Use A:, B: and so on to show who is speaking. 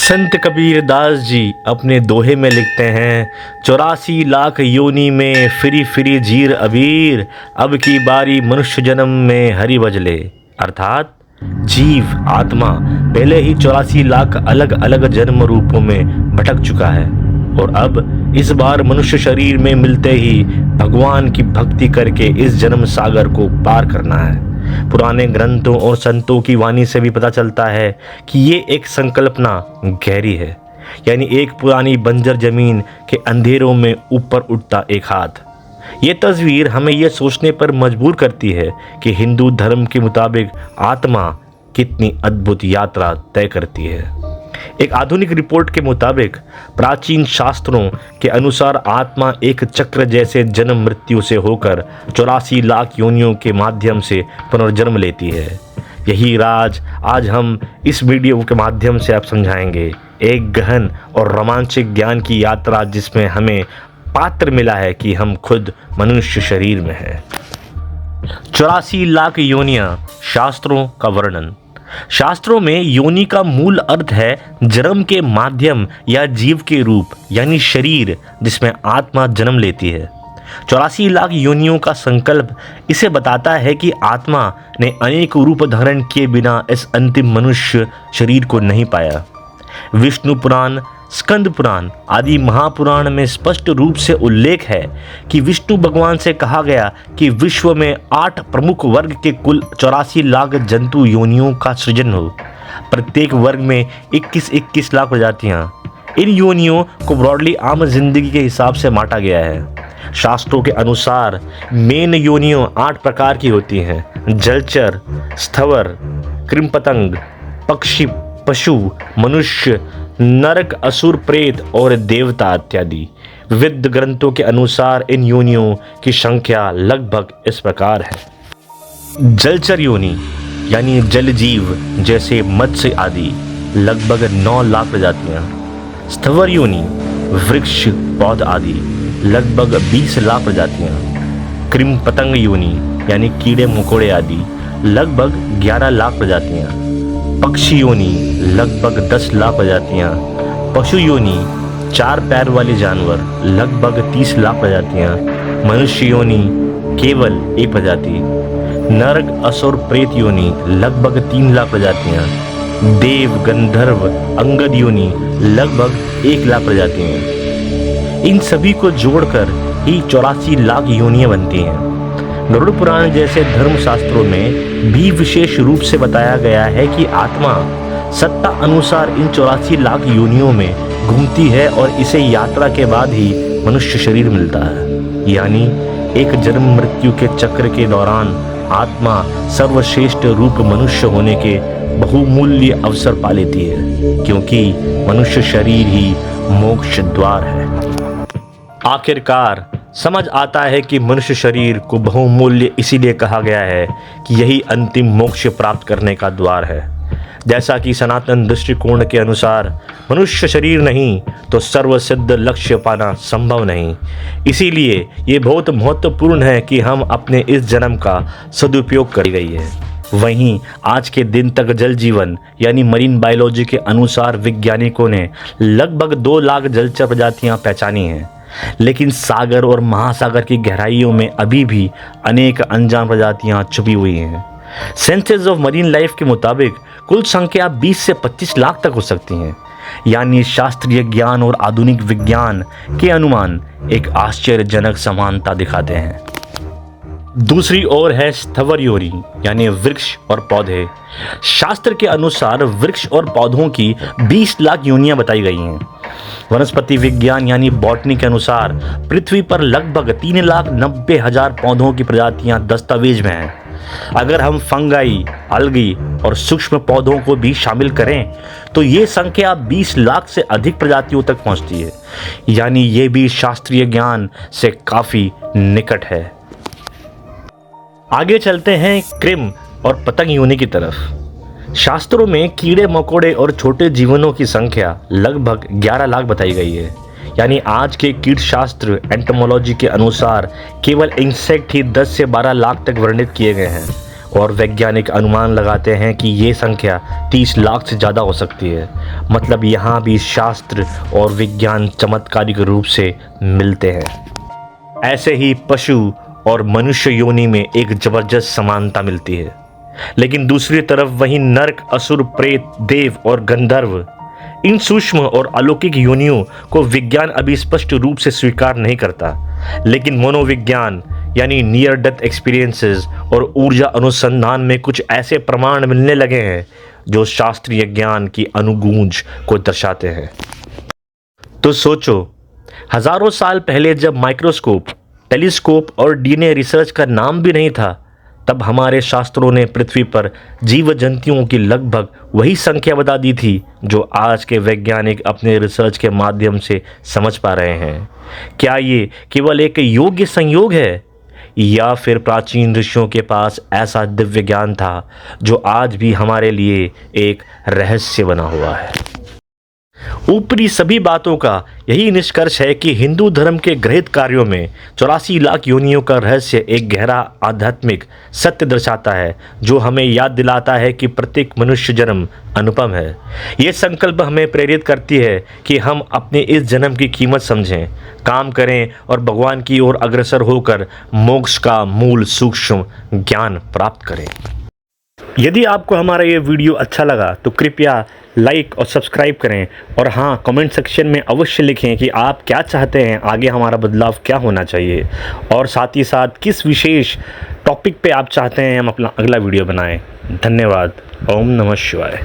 A: संत कबीर दास जी अपने दोहे में लिखते हैं, 84 लाख योनि में फिरी फिरी जीर अबीर, अब की बारी मनुष्य जन्म में हरि बजले। अर्थात जीव आत्मा पहले ही 84 लाख अलग अलग जन्म रूपों में भटक चुका है और अब इस बार मनुष्य शरीर में मिलते ही भगवान की भक्ति करके इस जन्म सागर को पार करना है। पुराने ग्रंथों और संतों की वाणी से भी पता चलता है कि ये एक संकल्पना गहरी है, यानी एक पुरानी बंजर जमीन के अंधेरों में ऊपर उठता एक हाथ। ये तस्वीर हमें यह सोचने पर मजबूर करती है कि हिंदू धर्म के मुताबिक आत्मा कितनी अद्भुत यात्रा तय करती है। एक आधुनिक रिपोर्ट के मुताबिक प्राचीन शास्त्रों के अनुसार आत्मा एक चक्र जैसे जन्म मृत्यु से होकर 84 लाख योनियों के माध्यम से पुनर्जन्म लेती है। यही राज आज हम इस वीडियो के माध्यम से आप समझाएंगे। एक गहन और रोमांचक ज्ञान की यात्रा जिसमें हमें पात्र मिला है कि हम खुद मनुष्य शरीर में हैं। 84 लाख योनियां, शास्त्रों का वर्णन। शास्त्रों में योनि का मूल अर्थ है जन्म के माध्यम या जीव के रूप, यानी शरीर जिसमें आत्मा जन्म लेती है। 84 लाख योनियों का संकल्प इसे बताता है कि आत्मा ने अनेक रूप धारण किए बिना इस अंतिम मनुष्य शरीर को नहीं पाया। विष्णु पुराण, स्कंद पुराण आदि महापुराण में स्पष्ट रूप से उल्लेख है कि विष्णु भगवान से कहा गया कि विश्व में 8 प्रमुख वर्ग के कुल 84 लाख जंतु योनियों का सृजन हो। प्रत्येक वर्ग में 21-21 लाख प्रजातियां। इन योनियों को ब्रॉडली आम जिंदगी के हिसाब से बांटा गया है। शास्त्रों के अनुसार मेन योनियों 8 प्रकार की होती हैं: जलचर, स्थवर, कृमपतंग, पक्षी, पशु, मनुष्य, नरक, असुर, प्रेत और देवता इत्यादि। विविध ग्रंथों के अनुसार इन योनियों की संख्या लगभग इस प्रकार है। जलचर योनि यानी जल जीव जैसे मत्स्य आदि, लगभग 9 लाख प्रजातियां। स्थवर योनि वृक्ष, पौध आदि, लगभग 20 लाख प्रजातियां। कृम पतंग योनि यानी कीड़े मकोड़े आदि, लगभग 11 लाख प्रजातियां। पक्षी योनि लगभग 10 लाख प्रजातियां। पशु योनि 4 पैर वाले जानवर, लगभग 30 लाख प्रजातियां। मनुष्य योनि केवल 1 प्रजाति। नरक, असुर, प्रेत योनि लगभग 3 लाख प्रजातियां। देव, गंधर्व, अंगद योनि लगभग 1 लाख प्रजातियां। इन सभी को जोड़कर ही 84 लाख योनियां बनती हैं। गरुड़ पुराण जैसे धर्मशास्त्रों में भी विशेष रूप से बताया गया है कि आत्मा सत्ता अनुसार इन 84 लाख योनियों में घूमती है और इसे यात्रा के बाद ही मनुष्य शरीर मिलता है। यानी एक जन्म मृत्यु के चक्र के दौरान आत्मा सर्वश्रेष्ठ रूप मनुष्य होने के बहुमूल्य अवसर पा लेती है, क्योंकि मनुष्य शरीर ही मोक्ष द्वार है। आखिरकार समझ आता है कि मनुष्य शरीर को बहुमूल्य इसीलिए कहा गया है कि यही अंतिम मोक्ष प्राप्त करने का द्वार है। जैसा कि सनातन दृष्टिकोण के अनुसार मनुष्य शरीर नहीं तो सर्वसिद्ध लक्ष्य पाना संभव नहीं। इसीलिए ये बहुत महत्वपूर्ण है कि हम अपने इस जन्म का सदुपयोग करी गई है। वहीं आज के दिन तक जल जीवन यानी मरीन बायोलॉजी के अनुसार वैज्ञानिकों ने लगभग 2 लाख जलचर प्रजातियां पहचानी हैं, लेकिन सागर और महासागर की गहराइयों में अभी भी अनेक अनजान प्रजातियां छुपी हुई हैं। सेंसस ऑफ मरीन लाइफ के मुताबिक कुल संख्या 20 से 25 लाख तक हो सकती हैं। यानी शास्त्रीय ज्ञान और आधुनिक विज्ञान के अनुमान एक आश्चर्यजनक समानता दिखाते हैं। दूसरी ओर है स्थवर योनि यानी वृक्ष और पौधे। शास्त्र के अनुसार वृक्ष और पौधों की 20 लाख योनियां बताई गई हैं। वनस्पति विज्ञान यानी बॉटनी के अनुसार पृथ्वी पर लगभग 3,90,000 पौधों की प्रजातियां दस्तावेज में हैं। अगर हम फंगाई, अलगी और सूक्ष्म पौधों को भी शामिल करें तो ये संख्या 20 लाख से अधिक प्रजातियों तक पहुंचती है। यानी ये भी शास्त्रीय ज्ञान से काफी निकट है। आगे चलते हैं कृम और पतंग योनि की तरफ। शास्त्रों में कीड़े मकोड़े और छोटे जीवनों की संख्या लगभग 11 लाख बताई गई है। यानी आज के कीट शास्त्र एंटोमोलॉजी के अनुसार केवल इंसेक्ट ही 10 से 12 लाख तक वर्णित किए गए हैं। और वैज्ञानिक अनुमान लगाते हैं कि ये संख्या 30 लाख से ज़्यादा हो सकती है। मतलब यहाँ भी शास्त्र और विज्ञान चमत्कारिक रूप से मिलते हैं। ऐसे ही पशु और मनुष्य योनि में एक जबरदस्त समानता मिलती है, लेकिन दूसरी तरफ वहीं नरक, असुर, प्रेत, देव और गंधर्व, इन सूक्ष्म और अलौकिक योनियों को विज्ञान अभी स्पष्ट रूप से स्वीकार नहीं करता। लेकिन मनोविज्ञान यानी नियर डेथ एक्सपीरियंसेस और ऊर्जा अनुसंधान में कुछ ऐसे प्रमाण मिलने लगे हैं जो शास्त्रीय ज्ञान की अनुगूंज को दर्शाते हैं। तो सोचो, हजारों साल पहले जब माइक्रोस्कोप, टेलीस्कोप और डीएनए रिसर्च का नाम भी नहीं था, तब हमारे शास्त्रों ने पृथ्वी पर जीव जंतुओं की लगभग वही संख्या बता दी थी जो आज के वैज्ञानिक अपने रिसर्च के माध्यम से समझ पा रहे हैं। क्या ये केवल एक योग्य संयोग है, या फिर प्राचीन ऋषियों के पास ऐसा दिव्य ज्ञान था जो आज भी हमारे लिए एक रहस्य बना हुआ है? ऊपरी सभी बातों का यही निष्कर्ष है कि हिंदू धर्म के गृहीत कार्यों में 84 लाख योनियों का रहस्य एक गहरा आध्यात्मिक सत्य दर्शाता है, जो हमें याद दिलाता है कि प्रत्येक मनुष्य जन्म अनुपम है। ये संकल्प हमें प्रेरित करती है कि हम अपने इस जन्म की कीमत समझें, काम करें और भगवान की ओर अग्रसर होकर मोक्ष का मूल सूक्ष्म ज्ञान प्राप्त करें। यदि आपको हमारा ये वीडियो अच्छा लगा तो कृपया लाइक और सब्सक्राइब करें, और हाँ, कमेंट सेक्शन में अवश्य लिखें कि आप क्या चाहते हैं, आगे हमारा बदलाव क्या होना चाहिए, और साथ ही साथ किस विशेष टॉपिक पे आप चाहते हैं हम अपना अगला वीडियो बनाएं। धन्यवाद। ओम नमः शिवाय।